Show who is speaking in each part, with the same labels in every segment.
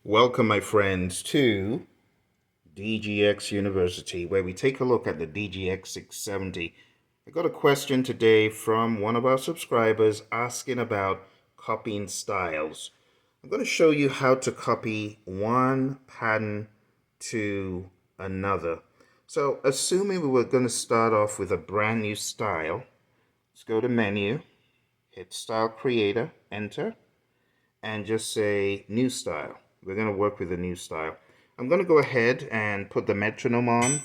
Speaker 1: Welcome, my friends, to DGX University, where we take a look at the DGX 670. I got a question today from one of our subscribers asking about copying styles. I'm going to show you how to copy one pattern to another. So, assuming we were going to start off with a brand new style, let's go to Menu, hit Style Creator, Enter, and just say New Style. We're going to work with a new style. I'm going to go ahead and put the metronome on,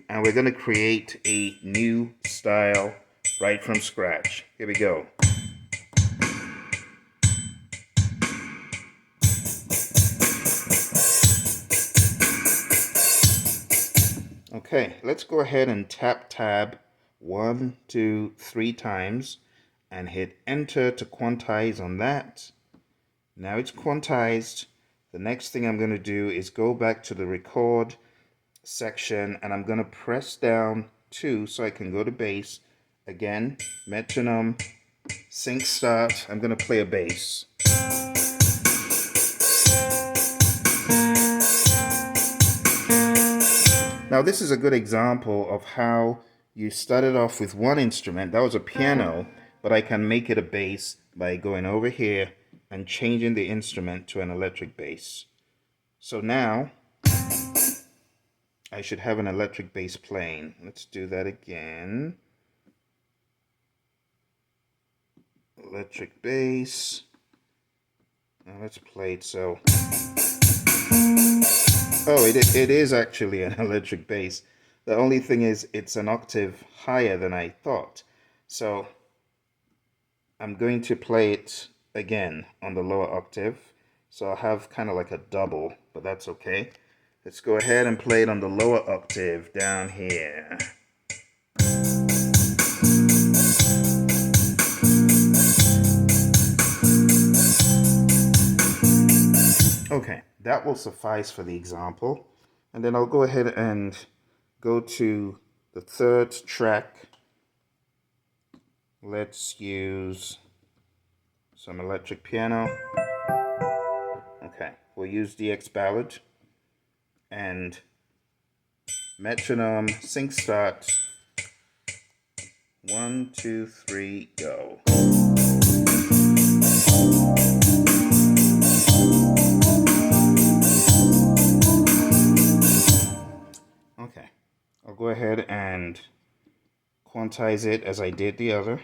Speaker 1: and we're going to create a new style right from scratch. Here we go. Okay, let's go ahead and tap tab 1, 2, 3 times and hit enter to quantize on that. Now it's quantized. The next thing I'm going to do is go back to the record section, and I'm going to press down 2 so I can go to bass. Again, metronome, sync start. I'm going to play a bass. Now this is a good example of how you started off with one instrument. That was a piano, but I can make it a bass by going over here and changing the instrument to an electric bass. So now I should have an electric bass playing. Let's do that again. Electric bass. Now let's play it so. Oh, it is actually an electric bass. The only thing is it's an octave higher than I thought. So I'm going to play it again on the lower octave. So I'll have kind of like a double, but that's okay. Let's go ahead and play it on the lower octave down here. Okay, that will suffice for the example. And then I'll go ahead and go to the third track. Let's use some electric piano. Okay, we'll use DX ballad and metronome, sync start. 1, 2, 3, go. Okay, I'll go ahead and quantize it as I did the other.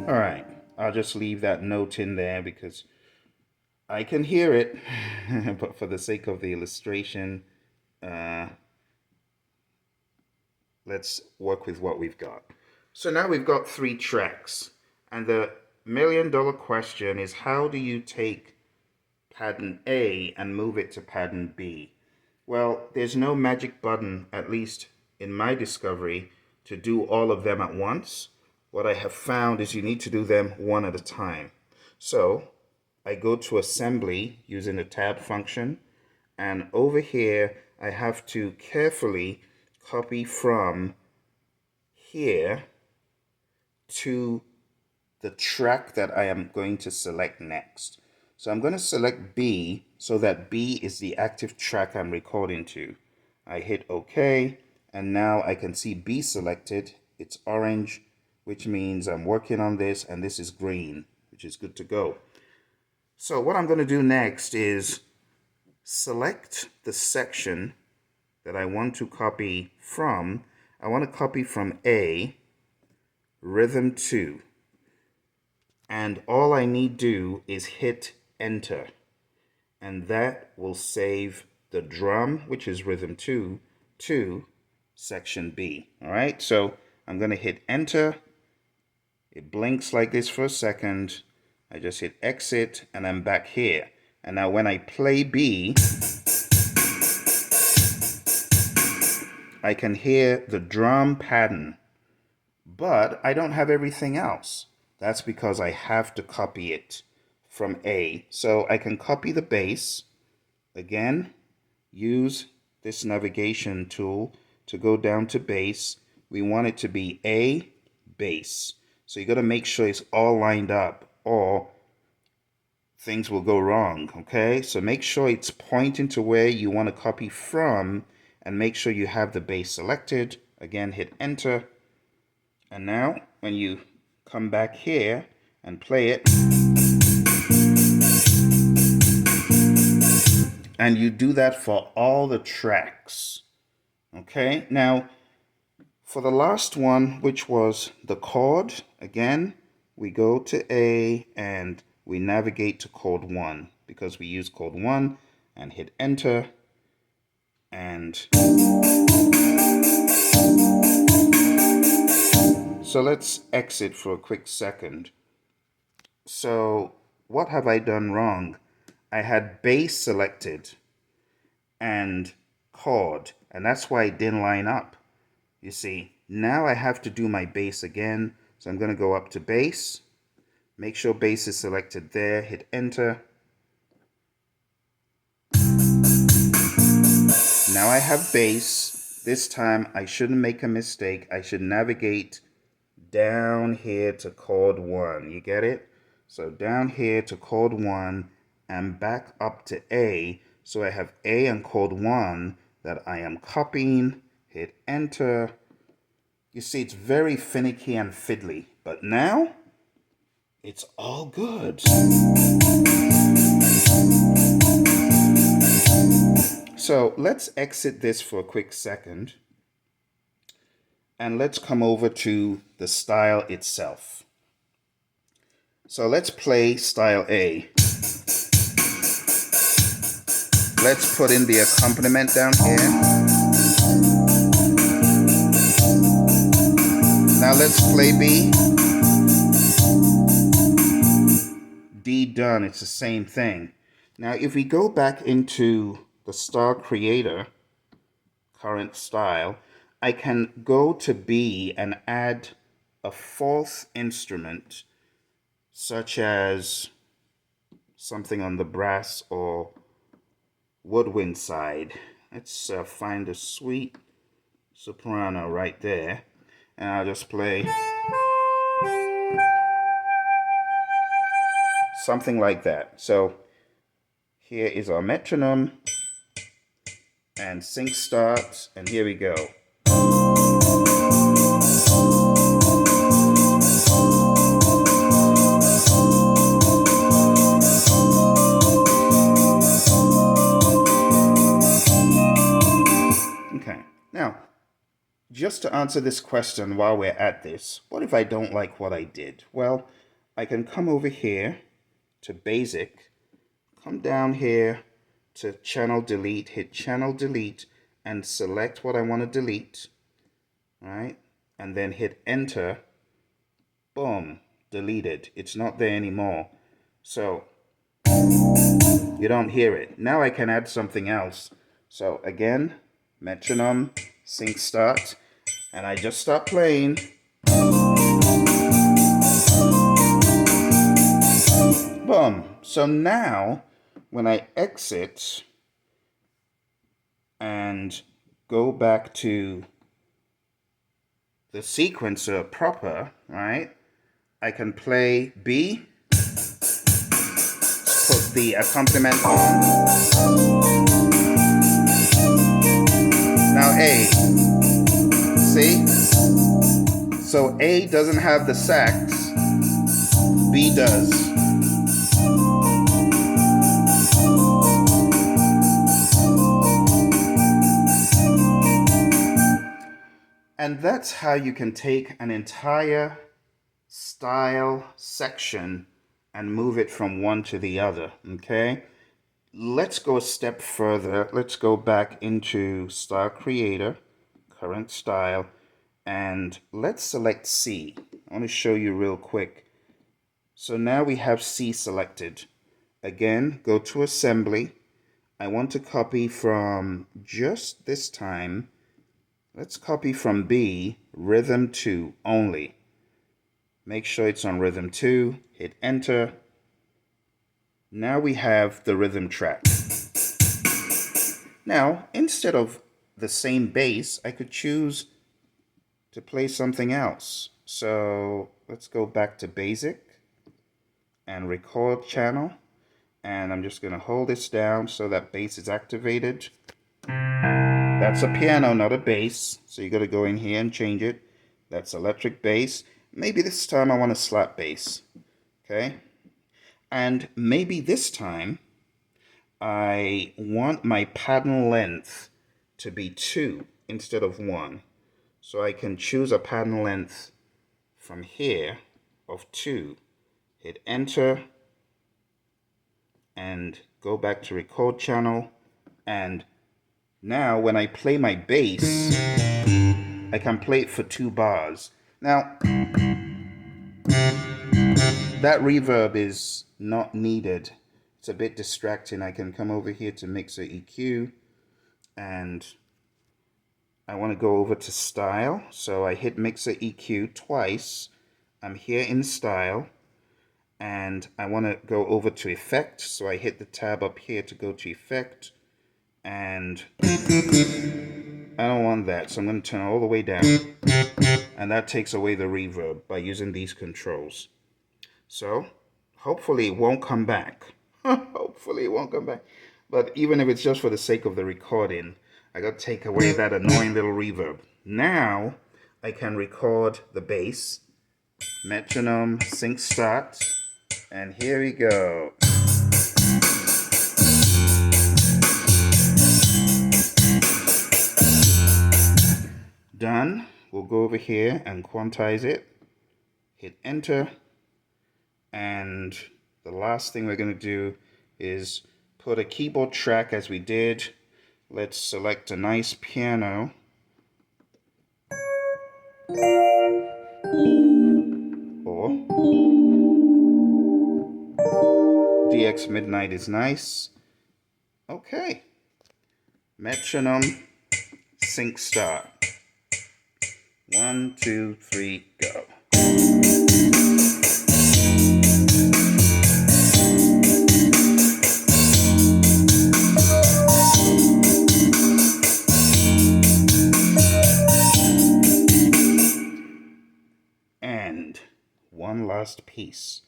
Speaker 1: Alright, I'll just leave that note in there because I can hear it, but for the sake of the illustration, let's work with what we've got. So now we've got 3 tracks, and the million-dollar question is, how do you take pattern A and move it to pattern B? Well, there's no magic button, at least in my discovery, to do all of them at once. What I have found is you need to do them one at a time. So I go to assembly using the tab function, and over here I have to carefully copy from here to the track that I am going to select next. So I'm going to select B so that B is the active track I'm recording to. I hit OK, and now I can see B selected. It's orange, which means I'm working on this, and this is green, which is good to go. So what I'm going to do next is select the section that I want to copy from. I want to copy from A, rhythm 2. And all I need do is hit enter. And that will save the drum, which is rhythm 2, to section B. All right, so I'm going to hit enter. It blinks like this for a second. I just hit exit, and I'm back here. And now when I play B, I can hear the drum pattern, but I don't have everything else. That's because I have to copy it from A. So I can copy the bass. Again, use this navigation tool to go down to bass. We want it to be A, bass. So you got to make sure it's all lined up, or things will go wrong, okay? So make sure it's pointing to where you want to copy from, and make sure you have the bass selected. Again, hit enter. And now when you come back here and play it, and you do that for all the tracks, okay? Now for the last one, which was the chord, again we go to A and we navigate to chord 1 because we use chord 1, and hit enter. And so let's exit for a quick second. So what have I done wrong? I had bass selected and chord, and that's why it didn't line up. You see, now I have to do my bass again. So I'm going to go up to bass, make sure bass is selected there, hit enter. Now I have bass. This time I shouldn't make a mistake. I should navigate down here to chord 1. You get it? So down here to chord 1 and back up to A. So I have A and chord 1 that I am copying. Hit enter. You see, it's very finicky and fiddly, but now it's all good. So let's exit this for a quick second, and let's come over to the style itself. So let's play style A. Let's put in the accompaniment down here. Now let's play B. D done, it's the same thing. Now if we go back into the Star Creator, current style, I can go to B and add a fourth instrument, such as something on the brass or woodwind side. Let's find a sweet soprano right there, and I'll just play something like that. So here is our metronome and sync start, and here we go. Okay, now just to answer this question while we're at this, what if I don't like what I did? Well, I can come over here to basic, come down here to channel delete, hit channel delete, and select what I want to delete, right? And then hit enter. Boom, deleted. It's not there anymore. So you don't hear it. Now I can add something else. So again, metronome, sync start, and I just start playing. Boom. So now when I exit and go back to the sequencer proper, right, I can play B, put the accompaniment on. Now A, see? So A doesn't have the sax, B does. And that's how you can take an entire style section and move it from one to the other, okay? Let's go a step further. Let's go back into Style Creator, current style, and let's select C. I want to show you real quick. So now we have C selected. Again, go to Assembly. I want to copy from just this time. Let's copy from B, rhythm 2 only. Make sure it's on rhythm 2, hit enter. Now we have the rhythm track. Now, instead of the same bass, I could choose to play something else. So let's go back to basic and record channel. And I'm just going to hold this down so that bass is activated. That's a piano, not a bass. So you got to go in here and change it. That's electric bass. Maybe this time I want a slap bass. Okay. And maybe this time I want my pattern length to be 2 instead of 1. So I can choose a pattern length from here of 2. Hit enter and go back to record channel. And now when I play my bass, I can play it for 2 bars. Now, that reverb is not needed. It's a bit distracting. I can come over here to mixer EQ and I want to go over to style. So I hit mixer EQ twice. I'm here in style and I want to go over to effect. So I hit the tab up here to go to effect and I don't want that. So I'm going to turn it all the way down and that takes away the reverb by using these controls. So hopefully it won't come back. Hopefully it won't come back. But even if it's just for the sake of the recording, I got to take away that annoying little reverb. Now I can record the bass, metronome, sync start, and here we go. Done. We'll go over here and quantize it. Hit enter. And the last thing we're going to do is put a keyboard track as we did. Let's select a nice piano. Or DX Midnight is nice. Okay. Metronome, sync start. 1, 2, 3, go. And one last piece.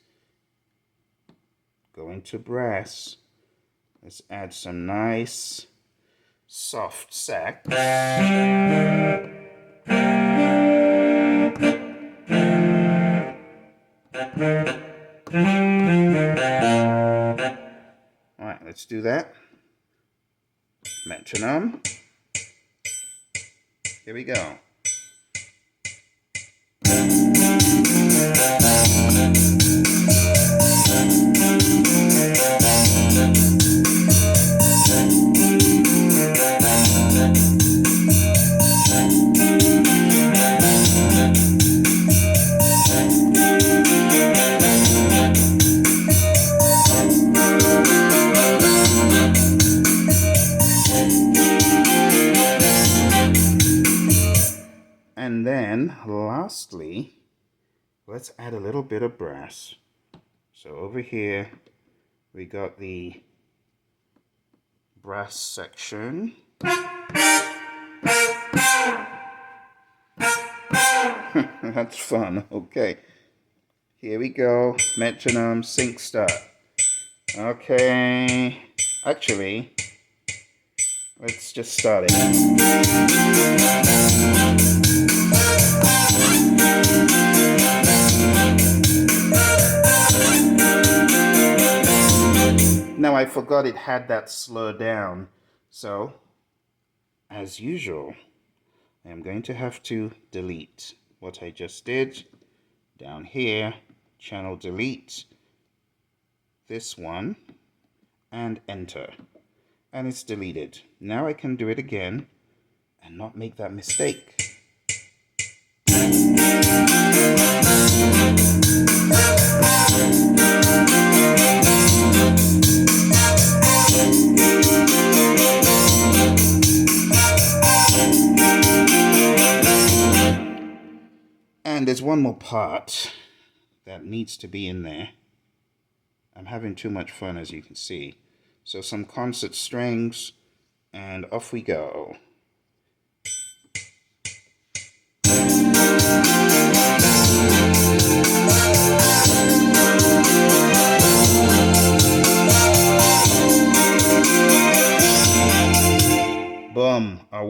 Speaker 1: Going to brass. Let's add some nice soft sax. Alright, let's do that. Metronome. Here we go. And then, lastly, let's add a little bit of brass. So over here, we got the brass section. That's fun. Okay. Here we go. Metronome, sync start. Okay. Actually, let's just start it. Now I forgot it had that slow down. So, as usual, I am going to have to delete what I just did. Down here, channel delete, this one, and enter. And it's deleted. Now I can do it again and not make that mistake. And there's one more part that needs to be in there. I'm having too much fun, as you can see. So some concert strings, and off we go.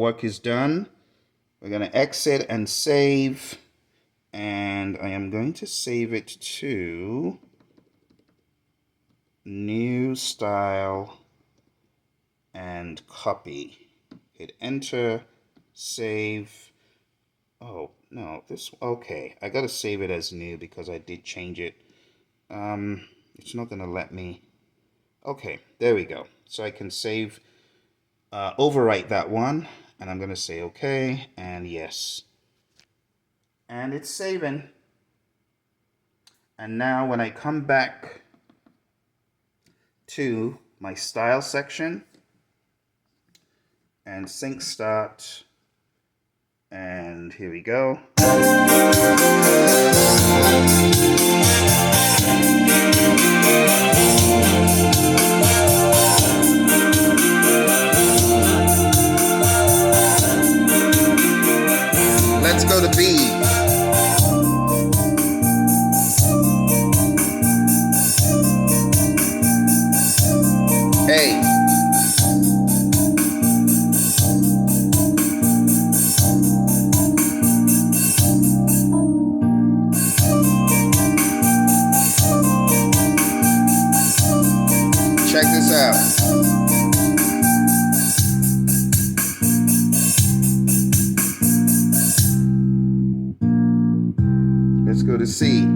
Speaker 1: work is done. We're going to exit and save. And I am going to save it to new style and copy. Hit enter, save. Oh, no, okay. I got to save it as new because I did change it. It's not going to let me. Okay, there we go. So I can save, overwrite that one, and I'm going to say okay, and yes. And it's saving. And now when I come back to my style section and sync start, and here we go. Let's go to B. A. Check this out. Let's go to C.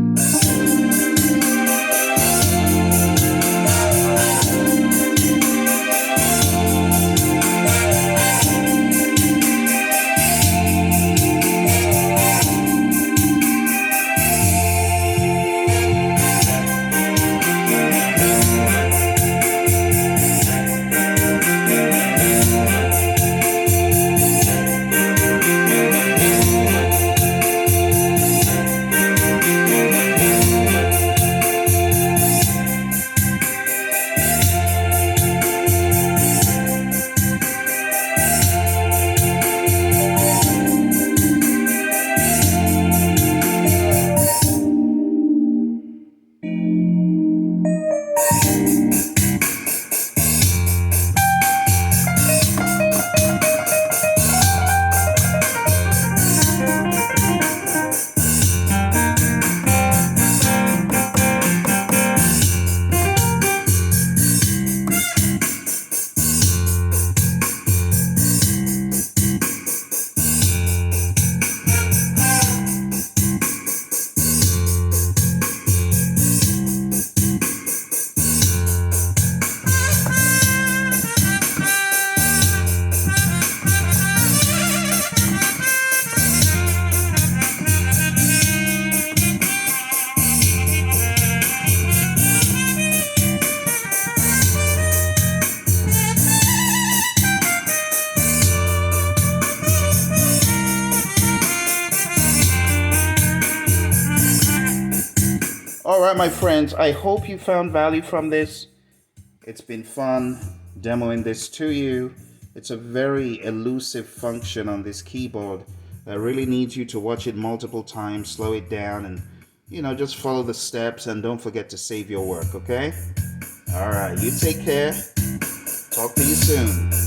Speaker 1: All right, my friends, I hope you found value from this. It's been fun demoing this to you. It's a very elusive function on this keyboard that really needs you to watch it multiple times, slow it down, and, just follow the steps, and don't forget to save your work, okay? All right, you take care. Talk to you soon.